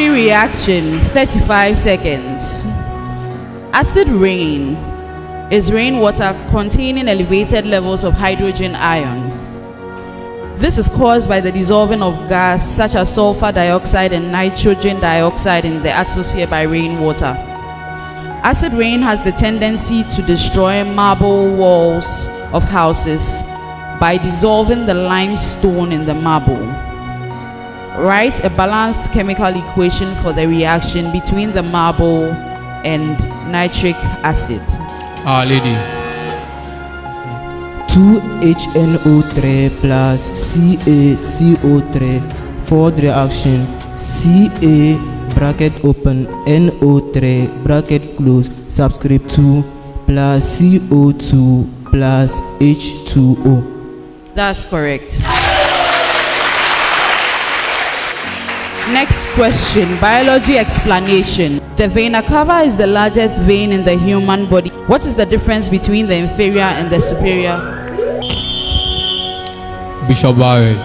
chemistry reaction, 35 seconds. Acid rain is rainwater containing elevated levels of hydrogen ion. This is caused by the dissolving of gas such as sulfur dioxide and nitrogen dioxide in the atmosphere by rainwater. Acid rain has the tendency to destroy marble walls of houses by dissolving the limestone in the marble. Write a balanced chemical equation for the reaction between the marble and nitric acid. Our Lady. 2HNO3 plus CaCO3 for the reaction Ca bracket open NO3 bracket close subscript 2 plus CO2 plus H2O. That's correct. Next question, biology explanation. The vena cava is the largest vein in the human body. What is the difference between the inferior and the superior? Bishop Barrett.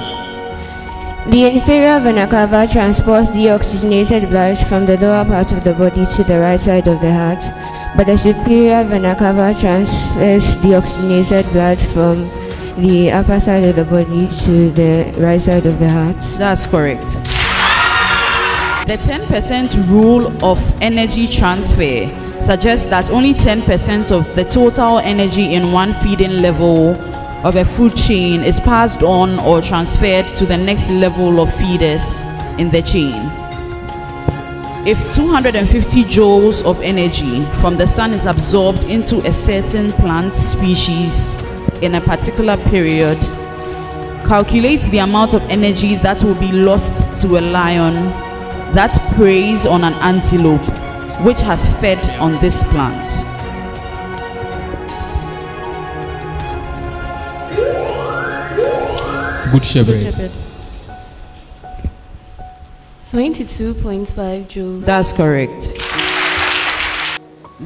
The inferior vena cava transports deoxygenated blood from the lower part of the body to the right side of the heart, but the superior vena cava transfers deoxygenated blood from the upper side of the body to the right side of the heart. That's correct. The 10% rule of energy transfer suggests that only 10% of the total energy in one feeding level of a food chain is passed on or transferred to the next level of feeders in the chain. If 250 joules of energy from the sun is absorbed into a certain plant species in a particular period, calculate the amount of energy that will be lost to a lion that preys on an antelope which has fed on this plant. Good Shepherd. 22.5 joules. That's correct.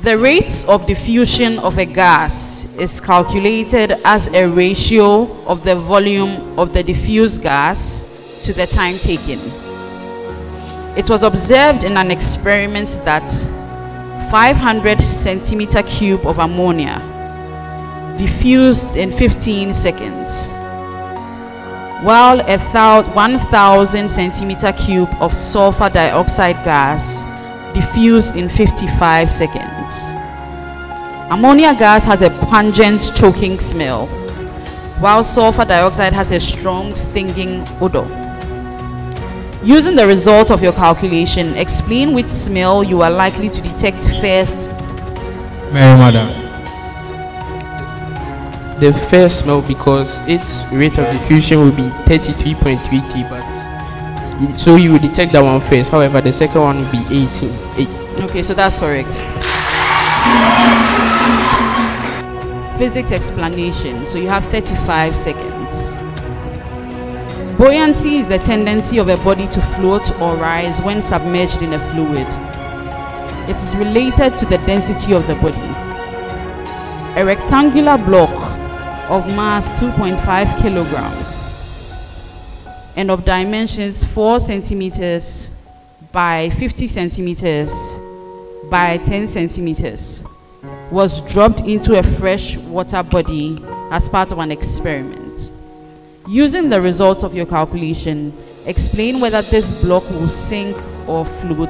The rate of diffusion of a gas is calculated as a ratio of the volume of the diffused gas to the time taken. It was observed in an experiment that 500 centimeter cube of ammonia diffused in 15 seconds, while 1,000 centimeter cube of sulfur dioxide gas diffused in 55 seconds. Ammonia gas has a pungent choking smell, while sulfur dioxide has a strong stinging odor. Using the result of your calculation, explain which smell you are likely to detect first. Mary Madam. The first smell, because its rate of diffusion will be 33.33, but so you will detect that one first. However, the second one will be 18. Okay, so that's correct. Physics explanation. So you have 35 seconds. Buoyancy is the tendency of a body to float or rise when submerged in a fluid. It is related to the density of the body. A rectangular block of mass 2.5 kilogram and of dimensions 4 centimeters by 50 centimeters by 10 centimeters was dropped into a fresh water body as part of an experiment. Using the results of your calculation, explain whether this block will sink or float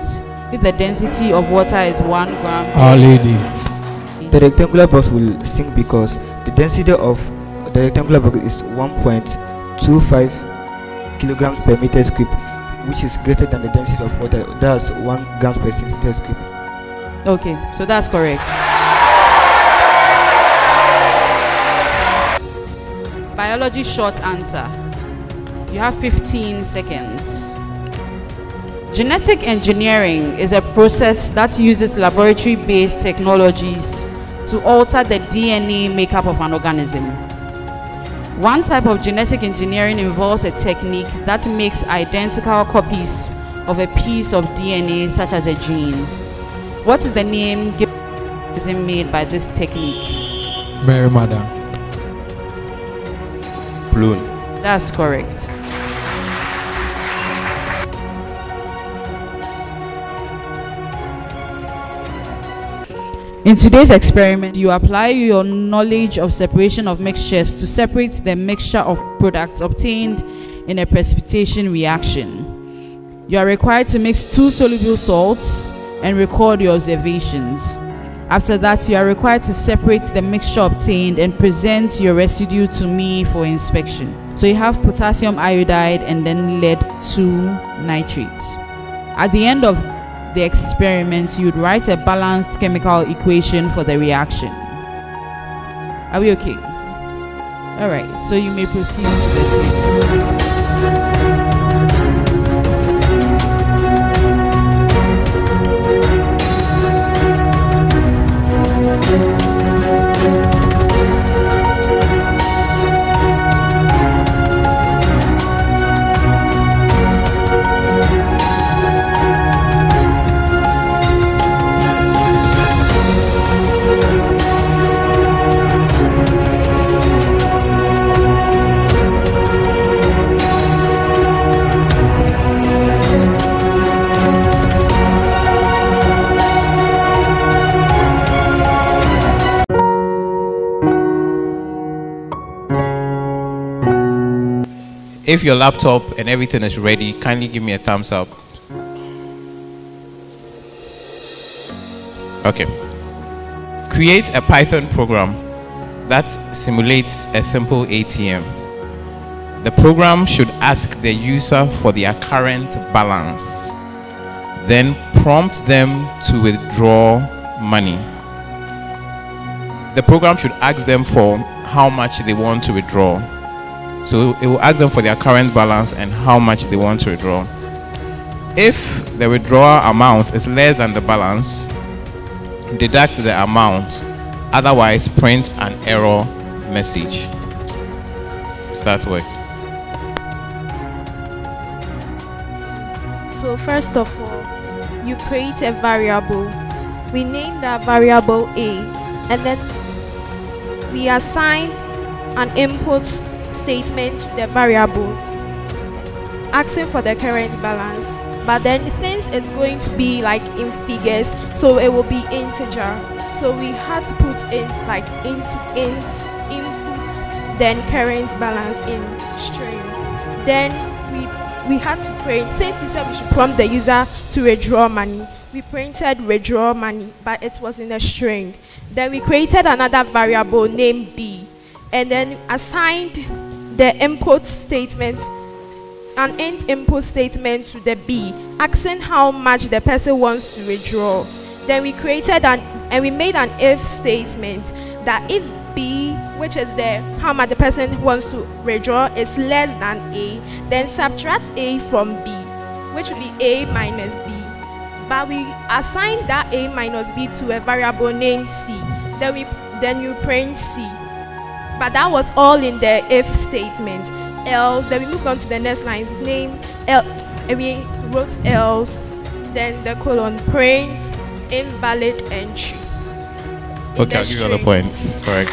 if the density of water is 1 gram. Our Lady. The rectangular box will sink because the density of the rectangular box is 1.25 kilograms per meter square, which is greater than the density of water. That's 1 gram per centimeter square. Okay, so that's correct. Biology short answer. You have 15 seconds. Genetic engineering is a process that uses laboratory-based technologies to alter the DNA makeup of an organism. One type of genetic engineering involves a technique that makes identical copies of a piece of DNA, such as a gene. What is the name given to the organism made by this technique? Mary Madam. Clone. That's correct. In today's experiment, you apply your knowledge of separation of mixtures to separate the mixture of products obtained in a precipitation reaction. You are required to mix 2 soluble salts and record your observations. After that, you are required to separate the mixture obtained and present your residue to me for inspection. So you have potassium iodide and then lead 2 nitrate. At the end of the experiment, you'd write a balanced chemical equation for the reaction. Are we okay? All right, so you may proceed to the table. If your laptop and everything is ready, kindly give me a thumbs up. Okay. Create a Python program that simulates a simple ATM. The program should ask the user for their current balance, then prompt them to withdraw money. The program should ask them for how much they want to withdraw. So it will ask them for their current balance and how much they want to withdraw. If the withdrawal amount is less than the balance, deduct the amount. Otherwise, print an error message. Start work. So first of all, you create a variable. We name that variable A, and then we assign an input statement to the variable asking for the current balance, but then since it's going to be like in figures, so it will be integer, so we had to put int like into int input, then current balance in string. Then we had to print, since we said we should prompt the user to withdraw money, we printed withdraw money, but it was in a string. Then we created another variable named B, and then assigned the input statement, an int input statement to the B, asking how much the person wants to withdraw. Then we created and we made an if statement that if B, which is the how much the person wants to withdraw, is less than A, then subtract A from B, which will be A minus B. But we assigned that A minus B to a variable named C. Then you print C. But that was all in the if statement. Else, then we moved on to the next line, name L, and we wrote else, then the colon, print invalid entry. Okay, I'll give you all the points. Correct.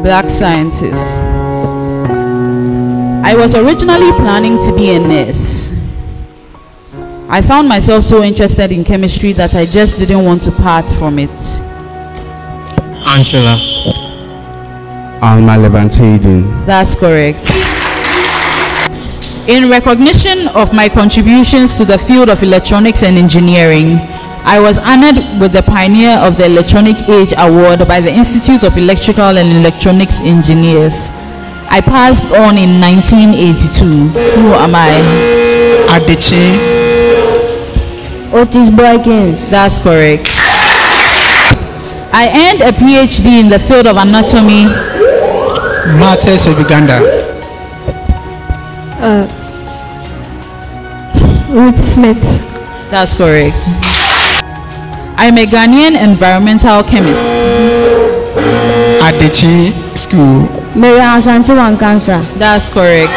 Black scientist. I was originally planning to be a nurse. I found myself so interested in chemistry that I just didn't want to part from it. Angela. Alma Levantadin. That's correct. In recognition of my contributions to the field of electronics and engineering, I was honored with the Pioneer of the Electronic Age Award by the Institute of Electrical and Electronics Engineers. I passed on in 1982. Who am I? Adichie Otis Boykins. That's correct. I earned a PhD in the field of anatomy. Martes of Uganda. Ruth Smith. That's correct. I'm a Ghanaian environmental chemist. Adichie School. Mary Asante Wankansa. That's correct.